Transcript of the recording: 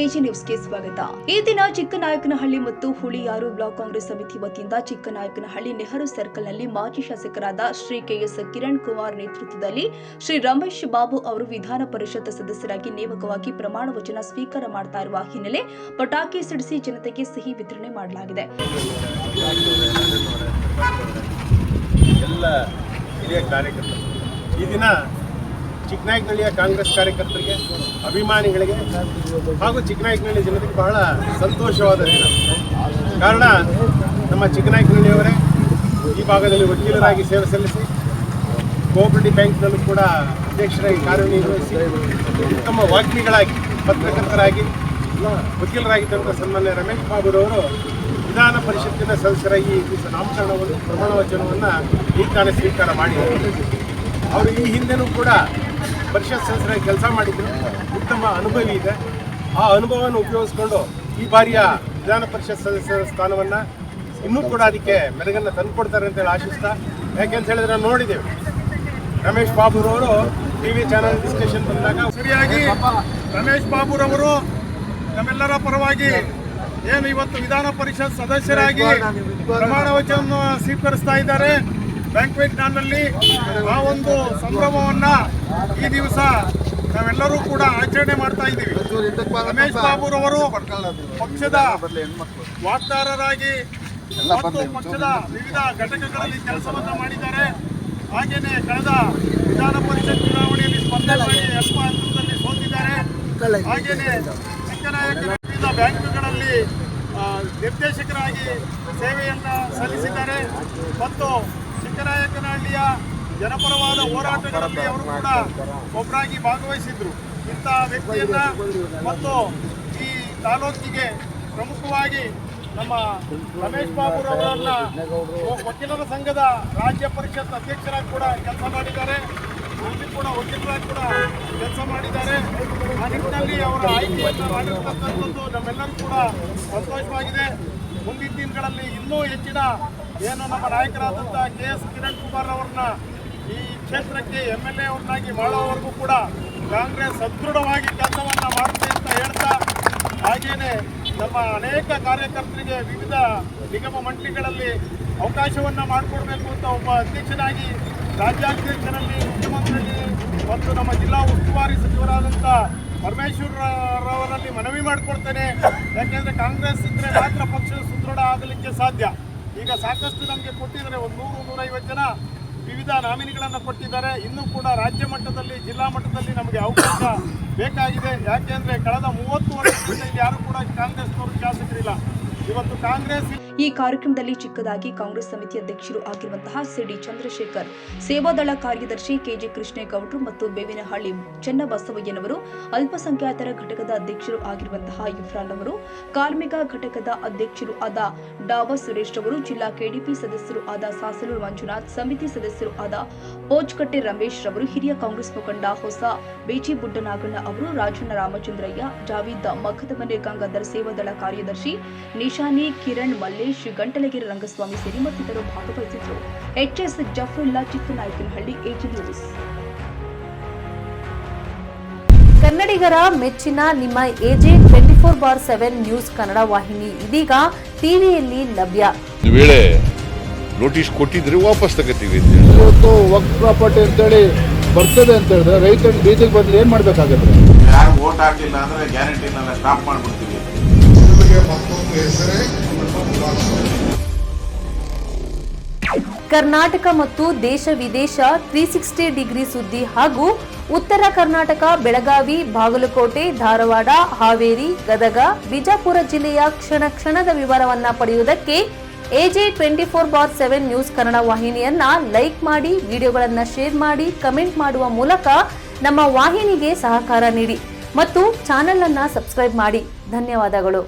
AG ನ್ಯೂಸ್ಗೆ ಸ್ವಾಗತ. ಈ ದಿನ ಚಿಕ್ಕನಾಯಕನಹಳ್ಳಿ ಮತ್ತು ಹುಳಿಯಾರು ಬ್ಲಾಕ್ ಕಾಂಗ್ರೆಸ್ ಸಮಿತಿ ವತಿಯಿಂದ ಚಿಕ್ಕನಾಯಕನಹಳ್ಳಿ ನೆಹರು ಸರ್ಕಲ್ನಲ್ಲಿ ಮಾಜಿ ಶಾಸಕರಾದ ಶ್ರೀ ಕೆಎಸ್ ಕಿರಣ್ ಕುಮಾರ್ ನೇತೃತ್ವದಲ್ಲಿ ಶ್ರೀ ರಮೇಶ್ ಬಾಬು ಅವರು ವಿಧಾನ ಪರಿಷತ್ ಸದಸ್ಯರಾಗಿ ನೇಮಕವಾಗಿ ಪ್ರಮಾಣ ವಚನ ಸ್ವೀಕಾರ ಮಾಡ್ತಾ ಇರುವ ಹಿನ್ನೆಲೆ ಪಟಾಕಿ ಸಿಡಿಸಿ ಜನತೆಗೆ ಸಿಹಿ ವಿತರಣೆ ಮಾಡಲಾಗಿದೆ. ಈ ದಿನ ಚಿಕ್ಕನಾಯಕನಹಳ್ಳಿಯ ಕಾಂಗ್ರೆಸ್ ಕಾರ್ಯಕರ್ತರಿಗೆ, ಅಭಿಮಾನಿಗಳಿಗೆ ಹಾಗೂ ಚಿಕ್ಕನಾಯಕನಹಳ್ಳಿ ಜನತೆಗೆ ಬಹಳ ಸಂತೋಷವಾದ ದಿನ. ಕಾರಣ, ನಮ್ಮ ಚಿಕ್ಕನಾಯಕನಹಳ್ಳಿಯವರೇ ಈ ಭಾಗದಲ್ಲಿ ವಕೀಲರಾಗಿ ಸೇವೆ ಸಲ್ಲಿಸಿ ಕೋಆಪರೇಟಿವ್ ಬ್ಯಾಂಕ್ನಲ್ಲೂ ಕೂಡ ಅಧ್ಯಕ್ಷರಾಗಿ ಕಾರ್ಯನಿರ್ವಹಿಸಿ ಉತ್ತಮ ವಾಗ್ಮಿಗಳಾಗಿ, ಪತ್ರಕರ್ತರಾಗಿ, ವಕೀಲರಾಗಿದ್ದಂಥ ಸನ್ಮಾನ್ಯ ರಮೇಶ್ ಬಾಬುರವರು ವಿಧಾನ ಪರಿಷತ್ತಿನ ಸದಸ್ಯರಾಗಿ ನಾಮಕರಣವನ್ನು, ಪ್ರಮಾಣ ವಚನವನ್ನು ಈ ತಾನೇ ಸ್ವೀಕಾರ ಮಾಡಿದರು. ಅವರು ಈ ಹಿಂದೆನೂ ಕೂಡ ಪರಿಷತ್ ಸದಸ್ಯರಾಗಿ ಕೆಲಸ ಮಾಡಿದ್ರು, ಉತ್ತಮ ಅನುಭವ ಇದೆ. ಆ ಅನುಭವವನ್ನು ಉಪಯೋಗಿಸ್ಕೊಂಡು ಈ ಬಾರಿಯ ವಿಧಾನ ಪರಿಷತ್ ಸದಸ್ಯರ ಸ್ಥಾನವನ್ನು ಇನ್ನೂ ಕೂಡ ಅದಕ್ಕೆ ಮೆರುಗನ್ನು ತಂದುಕೊಡ್ತಾರೆ ಅಂತೇಳಿ ಆಶಿಸ್ತಾ, ಯಾಕೆಂತ ಹೇಳಿದ್ರೆ ನಾವು ನೋಡಿದ್ದೇವೆ ರಮೇಶ್ ಬಾಬುರವರು ಟಿವಿ ಚಾನಲ್ ಡಿಸ್ಕಷನ್ ಬಂದಾಗ ಸರಿಯಾಗಿ ರಮೇಶ್ ಬಾಬುರವರು ನಮ್ಮೆಲ್ಲರ ಪರವಾಗಿ ಏನು ಇವತ್ತು ವಿಧಾನ ಪರಿಷತ್ ಸದಸ್ಯರಾಗಿ ಪ್ರಮಾಣ ವಚನ ಸ್ವೀಕರಿಸ್ತಾ ಇದ್ದಾರೆ. ಬ್ಯಾಂಕ್ವೆಟ್ ಹಾಲ್ನಲ್ಲಿ ಆ ಒಂದು ಸಂಭ್ರಮವನ್ನ ಈ ದಿವಸ ನಾವೆಲ್ಲರೂ ಕೂಡ ಆಚರಣೆ ಮಾಡ್ತಾ ಇದ್ದೀವಿ. ರಮೇಶ್ ಬಾಬುರವರು ಪಕ್ಷದ ವಾಗ್ದಾರರಾಗಿ ಮತ್ತು ಪಕ್ಷದ ವಿವಿಧ ಘಟಕಗಳಲ್ಲಿ ಕೆಲಸವನ್ನು ಮಾಡಿದ್ದಾರೆ. ಹಾಗೆಯೇ ಕಳೆದ ವಿಧಾನ ಪರಿಷತ್ ಚುನಾವಣೆಯಲ್ಲಿ ಸ್ಪರ್ಧೆ ಮಾಡಿ ಅಲ್ಪ ಅಂತರದಲ್ಲಿ ಸೋತಿದ್ದಾರೆ. ಹಾಗೆಯೇ ಚಿಕ್ಕನಾಯಕನ ವಿವಿಧ ಬ್ಯಾಂಕ್ಗಳಲ್ಲಿ ನಿರ್ದೇಶಕರಾಗಿ ಸೇವೆಯನ್ನು ಸಲ್ಲಿಸಿದ್ದಾರೆ ಮತ್ತು ಚಿಕ್ಕನಾಯಕನಹಳ್ಳಿಯ ಜನಪರವಾದ ಹೋರಾಟಗಳಲ್ಲಿ ಅವರು ಕೂಡ ಒಬ್ಬರಾಗಿ ಭಾಗವಹಿಸಿದ್ರು. ಇಂತಹ ವ್ಯಕ್ತಿಯನ್ನ ಮತ್ತು ಈ ತಾಲೂಕಿಗೆ ಪ್ರಮುಖವಾಗಿ ನಮ್ಮ ರಮೇಶ್ ಬಾಬುರವರನ್ನ ವಕೀಲರ ಸಂಘದ ರಾಜ್ಯ ಪರಿಷತ್ ಅಧ್ಯಕ್ಷರಾಗಿ ಕೂಡ ಕೆಲಸ ಮಾಡಿದ್ದಾರೆ. ಇಲ್ಲಿ ಕೂಡ ವಕೀಲರಾಗಿ ಕೂಡ ಕೆಲಸ ಮಾಡಿದ್ದಾರೆ. ಆ ನಿಟ್ಟಿನಲ್ಲಿ ಅವರ ಆಯ್ಕೆಯನ್ನು ಮಾಡಿರ್ತಕ್ಕಂಥದ್ದು ನಮ್ಮೆಲ್ಲರೂ ಕೂಡ ಸಂತೋಷವಾಗಿದೆ. ಮುಂದಿನ ದಿನಗಳಲ್ಲಿ ಇನ್ನೂ ಹೆಚ್ಚಿನ ಏನು ನಮ್ಮ ನಾಯಕರಾದಂಥ ಕೆಎಸ್ ಕಿರಣ್ ಕುಮಾರ್ ಅವರನ್ನ ಈ ಕ್ಷೇತ್ರಕ್ಕೆ MLA ಅವರನ್ನಾಗಿ ಮಾಡೋವರೆಗೂ ಕೂಡ ಕಾಂಗ್ರೆಸ್ ಸದೃಢವಾಗಿ ಕೆಲಸವನ್ನು ಮಾಡುತ್ತೆ ಅಂತ ಹೇಳ್ತಾ, ಹಾಗೆಯೇ ನಮ್ಮ ಅನೇಕ ಕಾರ್ಯಕರ್ತರಿಗೆ ವಿವಿಧ ನಿಗಮ ಮಂಡಳಿಗಳಲ್ಲಿ ಅವಕಾಶವನ್ನು ಮಾಡಿಕೊಡ್ಬೇಕು ಅಂತ ಒಬ್ಬ ಅಧ್ಯಕ್ಷನಾಗಿ ರಾಜ್ಯಾಧ್ಯಕ್ಷರಲ್ಲಿ, ಮುಖ್ಯಮಂತ್ರಿಯಲ್ಲಿ ಮತ್ತು ನಮ್ಮ ಜಿಲ್ಲಾ ಉಸ್ತುವಾರಿ ಸಚಿವರಾದಂಥ ಪರಮೇಶ್ವರವರಲ್ಲಿ ಮನವಿ ಮಾಡಿಕೊಡ್ತೇನೆ. ಯಾಕೆಂದರೆ ಕಾಂಗ್ರೆಸ್ ಇದ್ದರೆ ಮಾತ್ರ ಪಕ್ಷ ಸುದೃಢ ಆಗಲಿಕ್ಕೆ ಸಾಧ್ಯ. ಈಗ ಸಾಕಷ್ಟು ನಮಗೆ ಕೊಟ್ಟಿದ್ದಾರೆ, 100-150 ಜನ ವಿವಿಧ ನಾಮಿನಿಗಳನ್ನು ಕೊಟ್ಟಿದ್ದಾರೆ. ಇನ್ನೂ ಕೂಡ ರಾಜ್ಯ ಮಟ್ಟದಲ್ಲಿ, ಜಿಲ್ಲಾ ಮಟ್ಟದಲ್ಲಿ ನಮಗೆ ಅವಕಾಶ ಬೇಕಾಗಿದೆ. ಯಾಕೆಂದರೆ ಕಳೆದ 30 ವರ್ಷದಿಂದ ಯಾರು ಕೂಡ ಕಾಂಗ್ರೆಸ್ನವರು ಶಾಸಕರಿಲ್ಲ. ಇವತ್ತು ಕಾಂಗ್ರೆಸ್ ಈ ಕಾರ್ಯಕ್ರಮದಲ್ಲಿ ಚಿಕ್ಕದಾಗಿ ಕಾಂಗ್ರೆಸ್ ಸಮಿತಿ ಅಧ್ಯಕ್ಷರು ಆಗಿರುವಂತಹ ಸಿಡಿ ಚಂದ್ರಶೇಖರ್, ಸೇವಾದಳ ಕಾರ್ಯದರ್ಶಿ ಕೆಜೆ ಕೃಷ್ಣೇಗೌಡರು ಮತ್ತು ಬೇವಿನಹಳ್ಳಿ ಚೆನ್ನಬಸವಯ್ಯನವರು, ಅಲ್ಪಸಂಖ್ಯಾತರ ಘಟಕದ ಅಧ್ಯಕ್ಷರು ಆಗಿರುವಂತಹ ಇಫ್ರಾನ್ ಅವರು, ಕಾರ್ಮಿಕ ಘಟಕದ ಅಧ್ಯಕ್ಷರು ಆದ ಡಾವ ಸುರೇಶ್ ಅವರು, ಜಿಲ್ಲಾ ಕೆಡಿಪಿ ಸದಸ್ಯರು ಆದ ಸಾಸಲೂರು ಮಂಜುನಾಥ್, ಸಮಿತಿ ಸದಸ್ಯರು ಆದ ಪೋಚ್ಕಟ್ಟೆ ರಮೇಶ್ ರವರು, ಹಿರಿಯ ಕಾಂಗ್ರೆಸ್ ಮುಖಂಡ ಹೊಸ ಬೇಚಿ ಬುಡ್ಡನಾಗಣ್ಣ ಅವರು, ರಾಜಣ್ಣ ರಾಮಚಂದ್ರಯ್ಯ, ಜಾವೀದ್ ಮಖದಮನೆ ಗಂಗಾಧರ್, ಸೇವಾದಳ ಕಾರ್ಯದರ್ಶಿ ನಿಶಾನಿ, ಕಿರಣ್ ಮಲ್ಲೇಶ್, ಗಂಟಲಗಿರಿ ರಂಗಸ್ವಾಮಿ ಸೇರಿ ಮತ್ತಿತರರು ಭಾಗವಹಿಸಿದ್ದರು. HS Jafarulla, Chikkanayakanahalli, AG news. ಕನ್ನಡಿಗರ ಮೆಚ್ಚಿನ ನಿಮ್ಮ ಎಜೆ 24/7 ನ್ಯೂಸ್ ಕನ್ನಡ ವಾಹಿನಿ ಇದೀಗ ಟಿವಿಯಲ್ಲಿ ಲಭ್ಯ. ವೇಳೆ ನೋಟಿಸ್ ಕೊಟ್ಟಿದ್ರೆ ವಾಪಸ್ ತಗೋತೀವಿ. ಇವತ್ತು ವಕ್ಫ್ ಪ್ರಾಪರ್ಟಿ ಅಂತೇಳಿ ಬರ್ತದೆ ಅಂತ ಹೇಳಿದ್ರೆ ರೈತರು ಬೀದಿಗೆ ಬಂದ್ರೆ ಏನ್ ಮಾಡ್ಬೇಕಾಗತ್ತೆ? ಯಾರು ವೋಟ್ ಹಾಕಲಿಲ್ಲ ಅಂದ್ರೆ ಗ್ಯಾರಂಟಿನೆಲ್ಲ ಸ್ಟಾಪ್ ಮಾಡ್ಬಿಡ್ತೀವಿ. ಕರ್ನಾಟಕ ಮತ್ತು ದೇಶ ವಿದೇಶ 360 ಡಿಗ್ರಿ ಸುದ್ದಿ ಹಾಗೂ ಉತ್ತರ ಕರ್ನಾಟಕ, ಬೆಳಗಾವಿ, ಬಾಗಲಕೋಟೆ, ಧಾರವಾಡ, ಹಾವೇರಿ, ಗದಗ, ಬಿಜಾಪುರ ಜಿಲ್ಲೆಯ ಕ್ಷಣ ಕ್ಷಣದ ವಿವರವನ್ನ ಪಡೆಯುವುದಕ್ಕೆ ಎಜೆ 24/7 ನ್ಯೂಸ್ ಕನ್ನಡ ವಾಹಿನಿಯನ್ನ ಲೈಕ್ ಮಾಡಿ, ವಿಡಿಯೋಗಳನ್ನ ಶೇರ್ ಮಾಡಿ, ಕಮೆಂಟ್ ಮಾಡುವ ಮೂಲಕ ನಮ್ಮ ವಾಹಿನಿಗೆ ಸಹಕಾರ ನೀಡಿ ಮತ್ತು ಚಾನೆಲ್ ಅನ್ನ ಸಬ್ಸ್ಕ್ರೈಬ್ ಮಾಡಿ. ಧನ್ಯವಾದಗಳು.